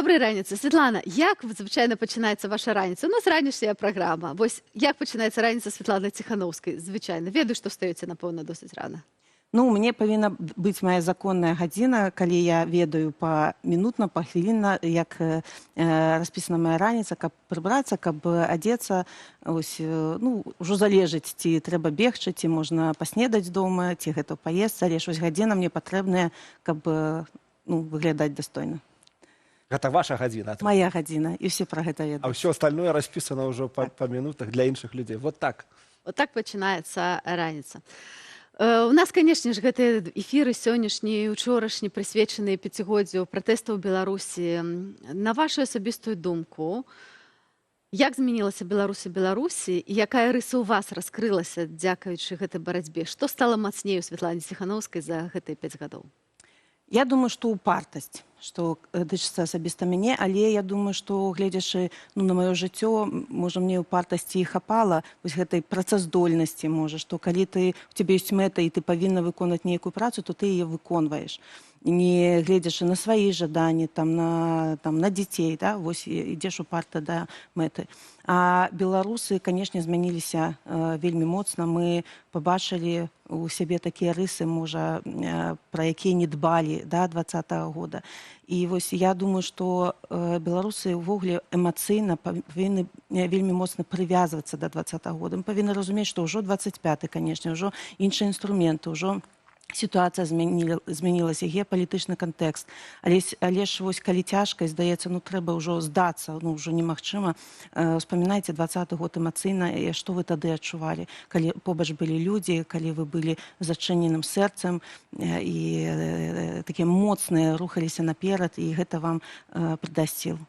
Добрий раніці. Світлана, як, звичайно, починається ваша раніця? У нас ранішня програма. Ось як починається раніця Світлани Ціхановської? Звичайно, ведаю, што встаеце, напэўна, досыць рана. Ну, мне павінна быць моя законная гадзіна, калі я ведаю памінутна, пахвілінна, як распісана моя раніца, каб прыбрацца, каб адзецца. Ось, ну, ўжо залежыць, ці трэба бегчы, ці можна паснедаць дома, ці гэта паездца, але ж ось гадзіна мне патрэбная, каб выглядаць дастойна. Гэта ваша гадзіна? Моя гадзіна, і все пра гэта ведаюць. А ўсё остальное распісана ўжо па мінутах для іншых людзей. Вот так. Вот так пачынаецца раніца. У нас, канешне ж, гэтыя эфіры сённяшні і учорашні прысвечаныя пяцігоддзю пратэстаў у Беларусі. На вашу асабістую думку, як змянілася Беларусі і якая рыса ў вас раскрылася дзякуючы гэтай барацьбе? Што стала мацней у Святлане Ціхановскай за гэтыя 5 гадоў? Я думаю, што упартасць, што дычыцца асабіста мяне, але я думаю, што гледзячы на маё жыццё, можа, мне упартасці і хапала вось гэтай працаздольнасці, можа, што калі у цябе ёсць мэта і ты павінна выконваць нейкую працу, то ты яе выконваеш. Не гледзячы на свае жаданні, на дзяцей, да? Вось ідзеш упарта да мэты. А беларусы, канешне, змяніліся вельмі моцна. Мы пабачылі у сябе такія рысы, можа, пра якія не дбалі да 20-го года. І вось я думаю, што беларусы ўвогуле эмацыйна павінны вельмі моцна прывязвацца да 20-го года. Мы павінны разумець, што ўжо 25-й, канешне, ўжо іншыя інструменты, ўжо сітуацыя змянілася, геапалітычны кантэкст. Але ж вось калі цяжка, здаецца, трэба ўжо здацца, ўжо немагчыма. Успамінайце 20-й год эмацыйна, што вы тады адчувалі, калі побач былі людзі, калі вы былі зачыненым сэрцам і такія моцныя рухаліся наперад, і гэта вам прыдасць сіл.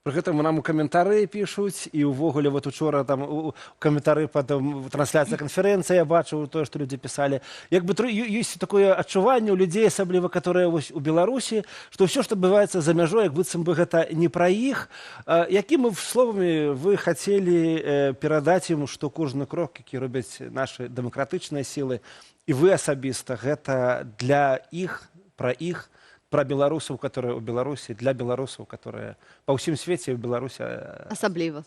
Пры гэтым нам у каментары пішуць, і ўвогуле вот учора там у каментары пад трансляцыя канферэнцыі я бачыў тое, што людзі пісалі. Як бы ёсць такое адчуванне ў людзей, асабліва, которые вось у Беларусі, што ўсё, што адбываецца за мяжой, як быццам бы гэта не пра іх. Якімі словамі вы хацелі перадаць ім, што кожны крок, які робяць нашы дэмакратычныя сілы, і вы асабіста, гэта для іх, пра беларусаў, которые ў Беларусі, для беларусаў, которые па ўсім свеце ў Беларусі асабліва.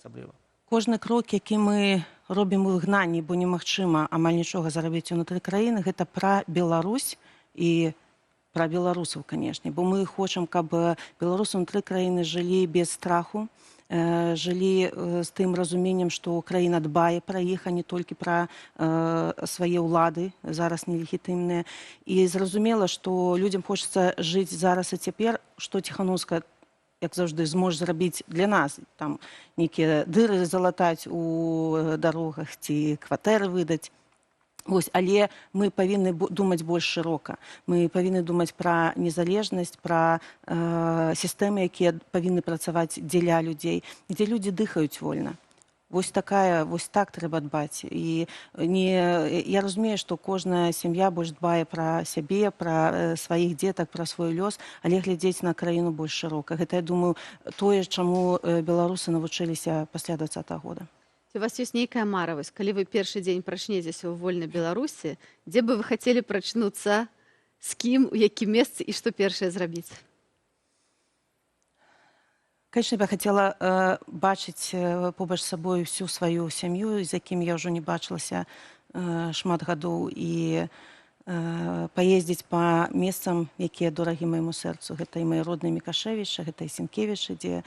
Кожны крок, які мы робім у выгнанні, бо немагчыма амаль нічога зарабіць унутры краіны, гэта пра Беларусь і пра беларусаў, канешне. Бо мы хочам, каб беларусы унутры краіны жылі без страху, жылі з тым разуменнем, што краіна дбае пра іх, а не толькі пра свае ўлады, зараз нелегітымныя. І зразумела, што людзям хочацца жыць зараз і цяпер, што Ціхановская, як заўжды, зможа зрабіць для нас. Там нейкія дыры залатаць у дарогах ці кватэры выдаць. Але мы павінны думаць больш шырока. Мы павінны думаць пра незалежнасць, пра сістэмы, якія павінны працаваць дзеля людзей, дзе людзі дыхаюць вольна. Вось так трэба дбаць. І я разумею, што кожная сям'я больш дбае пра сябе, пра сваіх дзетак, пра свой лёс, але глядзець на краіну больш шырока. Гэта, я думаю, тое, чаму беларусы навучыліся пасля 20-го года. У вас ёсць нейкая мара, вось, калі вы першы дзень прачнецеся ў вольнай Беларусі, дзе бы вы хацелі прачнуцца, з кім, у якім месцы і што першае зрабіць? Канечне, я хацела бачыць побач з сабой всю сваю сям'ю, з якім я ўжо не бачылася шмат гадоў, і паездзіць па месцам, якія дорагі майму сэрцу. Гэта і мае родныя Мікашэвічы, гэта і Сенкевічы, дзе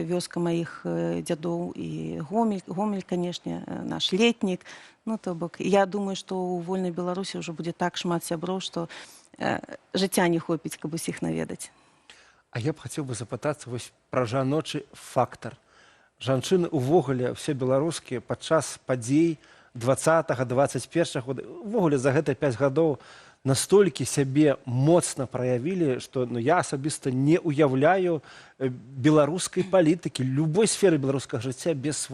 вёска маіх дзядоў, і Гомель, канешне, наш Летнік. То бок, я думаю, што ў вольнай Беларусі ўжо будзе так шмат сяброў, што жыцця не хопіць, каб усіх наведаць. А я б хацеў бы запытацца вось пра жаночы фактар. Жанчыны ўвогуле, все беларускія, падчас падзей 20-го, 21-го года, увогуле за гэтыя 5 гадоў настолькі сябе моцна праявілі, што я асабіста не ўяўляю беларускай палітыкі, любой сферы беларускага жыцця без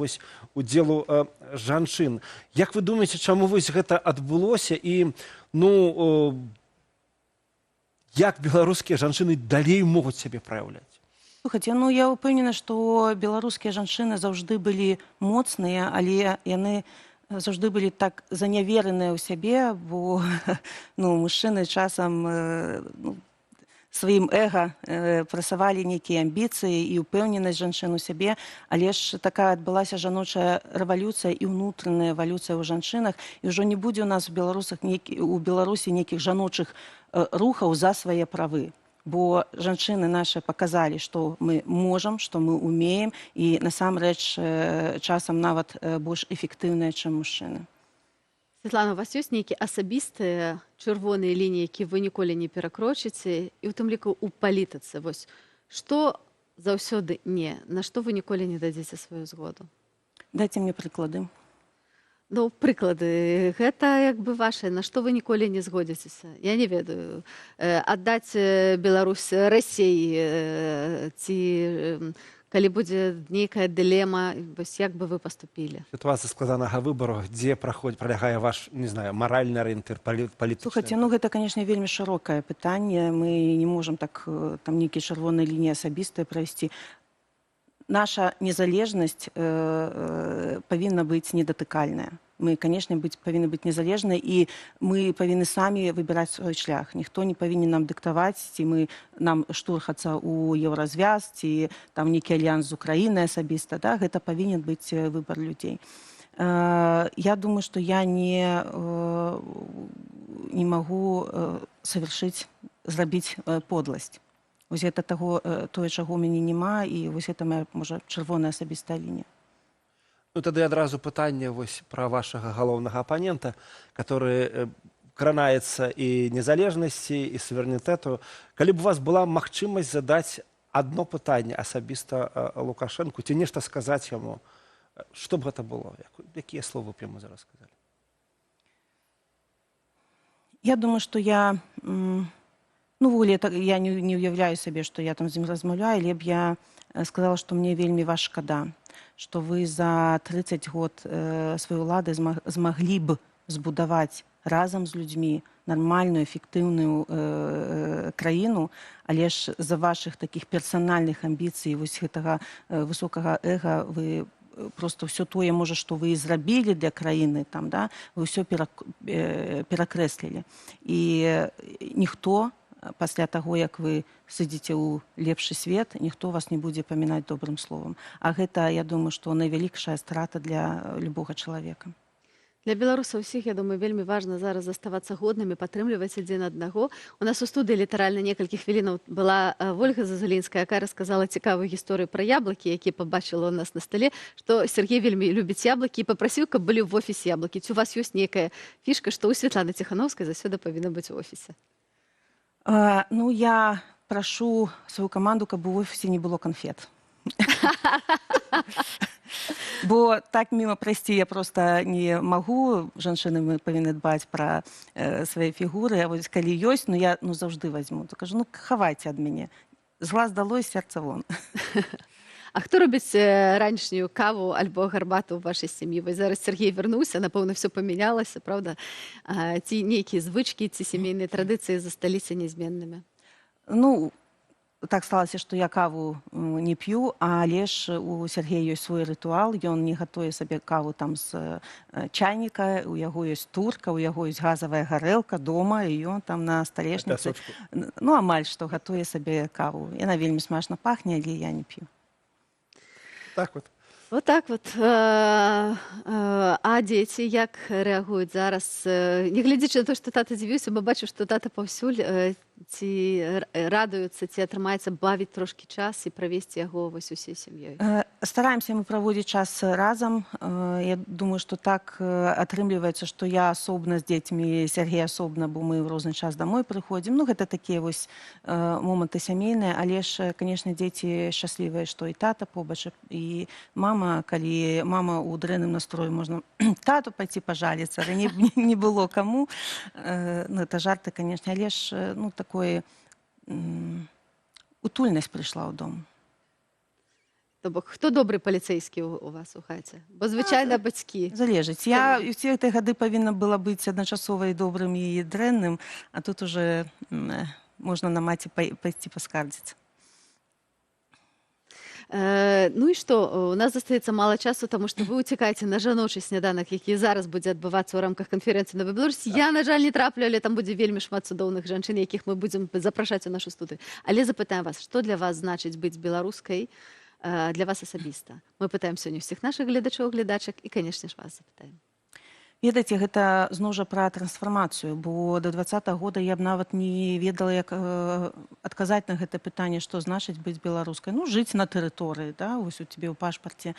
удзелу жанчын. Як вы думаеце, чаму вось гэта адбылося і як беларускія жанчыны далей могуць сябе праяўляць? Слухайце, я ўпэўнена, што беларускія жанчыны заўжды былі моцныя, але яны заўжды былі так занявераныя ў сябе, бо мужчыны часам сваім эга прасавалі нейкія амбіцыі і ўпэўненасць жанчын у сябе, але ж такая адбылася жаночая рэвалюцыя і ўнутраная эвалюцыя ў жанчынах, і ўжо не будзе у нас у Беларусі нейкіх жаночых рухаў за свае правы. Бо жанчыны наши паказалі, што мы можам, што мы умеем, і насамрэч часам нават больш эфектыўныя, чым мужчыны. Святлана, у вас ёсць нейкія асабістыя чырвоныя лініі, які вы ніколі не перакрочыце, і ў тым ліку ў палітыцы? Вось што заўсёды не, на што вы ніколі не дадзіце сваю згоду? Дайце мне прыклады. Ну, прыклады, гэта як бы вашыя, на што вы ніколі не згодзіцеся? Я не ведаю. Аддаць Беларусь Расіі, ці калі будзе нейкая дылема, вось як бы вы паступілі? Ситуация складанага выбору, дзе пролягае ваш, не знаю, маральны арыентыр, палітычны? Слухайте, ну гэта, конечно, вельмі шырокае пытанне. Мы не можам так там нейкія чырвоныя лініі асабістыя правесці. Наша незалежнасць павінна быць недатыкальная. Мы, конечно, павінны быць незалежныя, і мы павінны самі выбіраць свой шлях. Ніхто не павінен нам дыктаваць, ці нам штурхацца ў еўразвяз, ці там нейкі альянс з Украінай асабіста. Да? Гэта павінен быць выбар людзей. Я думаю, што я не магу зрабіць подласць. Вось гэта тое, чаго ў мяне няма, і вось гэта моя, можа, чырвоная асабістая лінія. Ну, тады адразу пытанне вось пра вашага галоўнага апанента, который кранаецца і незалежнасці, і суверэнітэту. Калі б у вас была магчымасць задаць адно пытанне асабіста Лукашэнку, ці нешта сказаць яму, што б гэта было? Якія словы б яму зараз сказалі? Я думаю, што я... Ну, в ogóle я не уявляю сабе, што я там з ім размаўляю, але б я сказала, што мне вельмі вас шкада, што вы за 30 год сваёй улады змаглі б збудаваць разам з людзьмі нармальную, эфектыўную краіну, але ж за вашых такіх персанальных амбіцый, вось гэтага высокага эга вы просто ўсё тое, можа, што вы зрабілі для краіны, там, да, вы ўсё перакрэслілі. І ніхто пасля таго, як вы сыдзеце ў лепшы свет, ніхто вас не будзе памінаць добрым словам. А гэта, я думаю, што найвялікшая страта для любога чалавека. Для беларусаў усіх, я думаю, вельмі важна зараз заставацца годнымі, падтрымліваць адзін аднаго. У нас у студыі літаральна некалькі хвілінаў была Вольга Зазулінская, якая расказала цікавую гісторыю пра яблыкі, які пабачыла ў нас на стале, што Сергей вельмі любіць яблыкі і папрасіў, каб былі ў офісе яблыкі. Ці у вас ёсць нейкая фішка, што ў Святланы Ціханаўскай заўсёды павінна быць у офісе? Ну, я прашу сваю каманду, каб у офісе не было канфет. Бо так міма прайсці я проста не магу. Жанчыны, мы павінны дбаць пра свае фігуры. А вось калі ёсць, ну я заўжды вазьму. То кажу, ну хавайце ад мяне. З глаз долой, з сэрца вон. А хто робіць ранішнюю каву альбо гарбату ў вашай сям'і? Вось зараз Сергей вярнуўся, напэўна, все памянялася, правда? Ці нейкія звычкі, ці сямейныя традыцыі засталіся нязменнымі? Ну, так сталася, што я каву не п'ю, але ж у Сергея ёсць свой рытуал. Ён не гатуе сабе каву там з чайніка, у яго ёсць турка, у яго ёсць газавая гарэлка дома, і ён там на сталешніцы, ну, амаль што гатуе сабе каву. Яна вельмі смачна пахне, але я не п'ю. Так вот. Вот так вот. А дзеці як рэагуюць зараз? Не глядзячы на то, што тата дзівіўся, бо бачу, што тата паўсюль, ці радуюцца, ці атрымаецца бавіць трошкі час і правесці яго вось усей сям'ёй? Стараемся мы праводзіць час разам. Я думаю, што так атрымліваецца, што я асобна з дзецьмі, Сергей асобна, бо мы ў розны час домой прыходзім. Ну, гэта такія вось моманты сямейныя, але ж, канешне, дзеці шчаслівыя, што і тата побач, і мама, калі мама ў дрэнным настроі, можна тату пайці пажаліцца, раней не было каму. Ну, это жарты, канешне, але ж, ну, такое утульнасць прыйшла ў дом. То бок, хто добры паліцэйскі у вас у хаце? Бо звычайна бацькі. Залежыць. Я ўсе гэтыя гады павінна была быць адначасова і добрым, і дрэнным, а тут уже можна на маці пайсці паскардзіцца. Ну і што, у нас застаецца мала часу, таму што вы ўцякаеце на жаночы сняданак, які зараз будзе адбывацца ў рамках канферэнцыі «Нова Беларусь». Я, на жаль, не траплю, але там будзе вельмі шмат цудоўных жанчын, якіх мы будзем запрашаць у нашу студыю. Але запытаем вас, што для вас значыць быць беларускай для вас асабіста? Мы пытаем сёння ўсіх нашых гледачоў, гледачак і, канешне ж, вас запытаем. Ведаеце, гэта зноў жа пра трансфармацыю, бо да 20-го года я б нават не ведала, як адказаць на гэта пытанне, што значыць быць беларускай. Ну, жыць на тэрыторыі, да? Вось у цябе ў пашпарце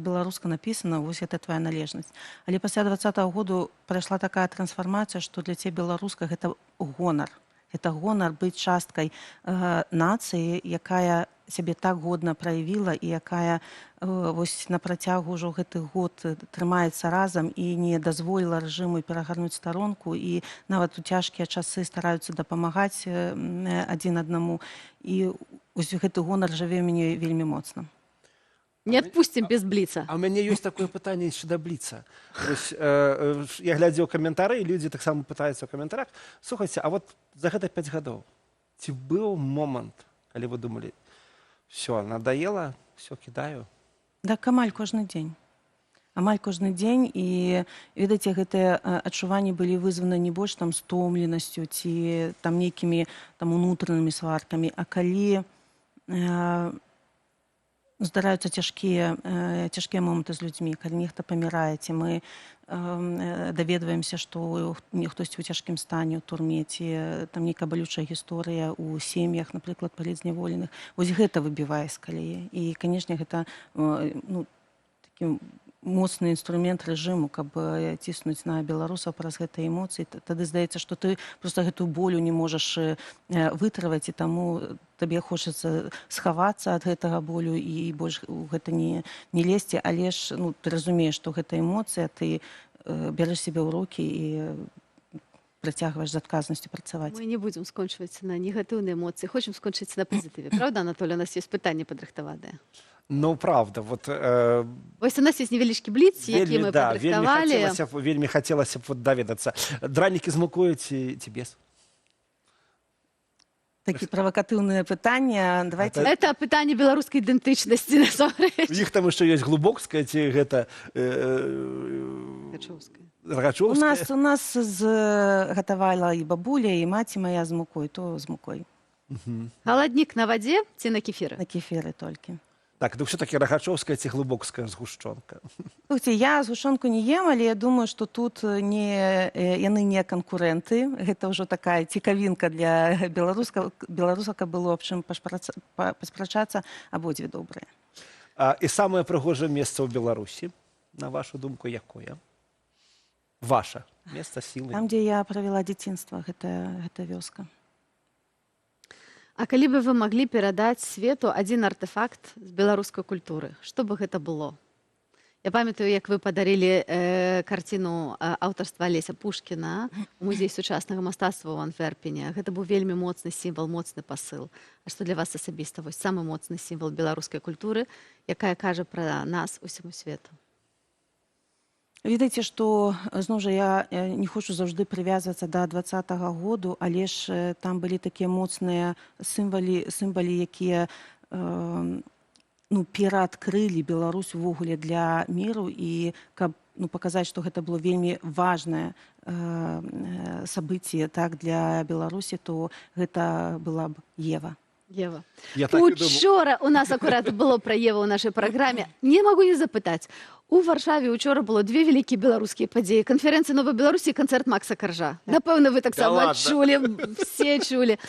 беларуска напісана, вось гэта твая належнасць. Але пасля 20-го году прайшла такая трансфармацыя, што для цябе беларуска гэта гонар. Гэта гонар быць часткай нацыі, якая сябе так годна праявіла і якая вось на працягу ўжо гэты год трымаецца разам і не дазволіла рэжыму перагарнуць старонку і нават у цяжкія часы стараюцца дапамагаць адзін аднаму. І вось гэты гонар жыве ў мяне вельмі моцна. Не адпусцім без бліца. А ў мяне ёсць такое пытанне яшчэ да бліца. Вось, я глядзеў каментары, і людзі таксама пытаюцца ў каментарах. Слухайце, а вот за гэта 5 гадоў ці быў момант, калі вы думалі, все, надоело, все, кидаю? Так, амаль кожны дзень. Амаль кожны дзень. І, ведаеце, гэтыя адчуванні былі вызваны не больш там стомленасцю ці там нейкімі там унутранымі сваркамі, а калі здараюцца цяжкія моманты з людзьмі, калі нехта памірае, ці мы даведваемся, што хтосьці ў цяжкім стане ў турме, ці там нейкая балючая гісторыя ў сем'ях, напрыклад, палітзняволеных. Вось гэта выбівае з калеі. І, канешне, гэта такі моцны інструмент рэжыму, каб ціснуць на беларусаў праз гэтыя эмоцыі. Тады здаецца, што ты проста гэтую болю не можаш вытрываць, і таму табе хочацца схавацца ад гэтага болю і больш у гэта не лезці, але ж ты разумееш, што гэта эмоцыя, ты бярэш сябе ў рукі і працягваеш з адказнасцю працаваць. Мы не будзем скончваць на негатыўныя эмоцыі, хочам скончыць на пазітыве. Правда, Анатолий? У нас ёсць пытанне падрыхтаванае. Ну, правда. Вот, вось у нас есть невялічкі бліц, які мы падрыхтавалі. Вельмі хацелася б даведацца. Дранікі з мукою ці без? Такі правакатыўнае пытанне. Давайте... Это пытанне беларускай ідэнтычнасці, насамрэч. Іх там яшчэ ёсць глубокская, ці гэта... Рагачоўская. У нас гатавала і бабуля, і маці мая з мукой, то з мукой. Халаднік на вадзе ці на кефіры? На кефіры толькі. Так, то все-таки рагачоўская ці глубокская згушчонка? Слухайте, я згушчонку не ем, але я думаю, што тут яны не канкурэнты. Гэта ўжо такая цікавінка для беларусаў, каб было аб чым паспрачацца, абодве добрыя. І самае прыгожае месца ў Беларусі, на вашу думку, якое? Ваша месца сілы? Там, дзе я правяла дзяцінства, гэта вёска. А калі бы вы маглі перадаць свету адзін артефакт з беларускай культуры, што бы гэта было? Я памятаю, як вы падарылі карціну аўтарства Алеся Пушкіна у музей сучаснага мастацтва ў Антверпене. Гэта быў вельмі моцны сімвал, моцны пасыл. А што для вас асабіста? Вось самы моцны сімвал беларускай культуры, якая кажа пра нас усяму свету. Ведаеце, што, зноў жа, я не хочу заўжды прывязвацца да 20-го году, але ж там былі такія моцныя сімвалы, якія пераадкрылі Беларусь увогуле для міру, і каб паказаць, што гэта было вельмі важнае сабыцце для Беларусі, то гэта была б Ева. Ева. Учора у нас акурат было пра Еву ў нашай праграме. Не магу не запытаць. У Варшаве учора было две вялікія беларускія падзеі. Канферэнцыя «Новай Беларусі» і канцэрт Макса Каржа. Напэўна, вы таксама чулі, все чулі.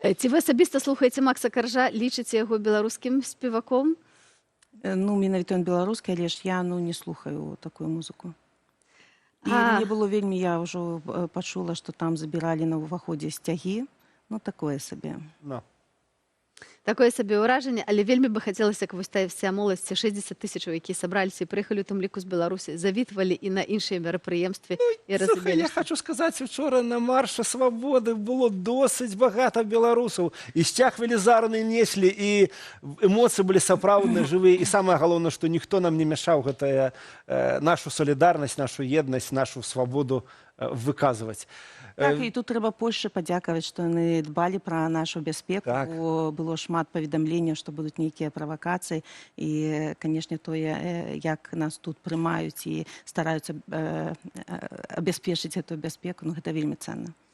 Ці вы асабіста слухаеце Макса Каржа, лічыце яго беларускім спеваком? Менавіта ён беларускі, але ж я не слухаю такую музыку. І мне было вельмі, я ўжо пачула, што там забіралі на ўваходзе сцягі. Такое сабе. Такое сабе ўражанне, але вельмі бы хацелася, каб вось тая вся моладзь, 60 тысячаў, якія сабраліся і прыехалі ў тым ліку з Беларусі, завітвалі і на іншыя мерапрыемствы і разумелі. Я хочу сказаць, учора на марше свабоды было досыць багата беларусаў. І сцяг велізарны неслі, і эмоцыі былі сапраўдныя, жывыя. І самае галоўнае, што ніхто нам не мяшаў гэтая нашу салідарнасць, нашу еднасць, нашу свабоду выказваць. Так, і тут трэба Польшчы падзякаваць, што яны дбалі пра нашу бяспеку, Так. бо было шмат паведамленняў, што будуць нейкія правакацыі, і, канешне, тое, як нас тут прымаюць і стараюцца абяспечыць гэтую бяспеку, ну, гэта вельмі ценна.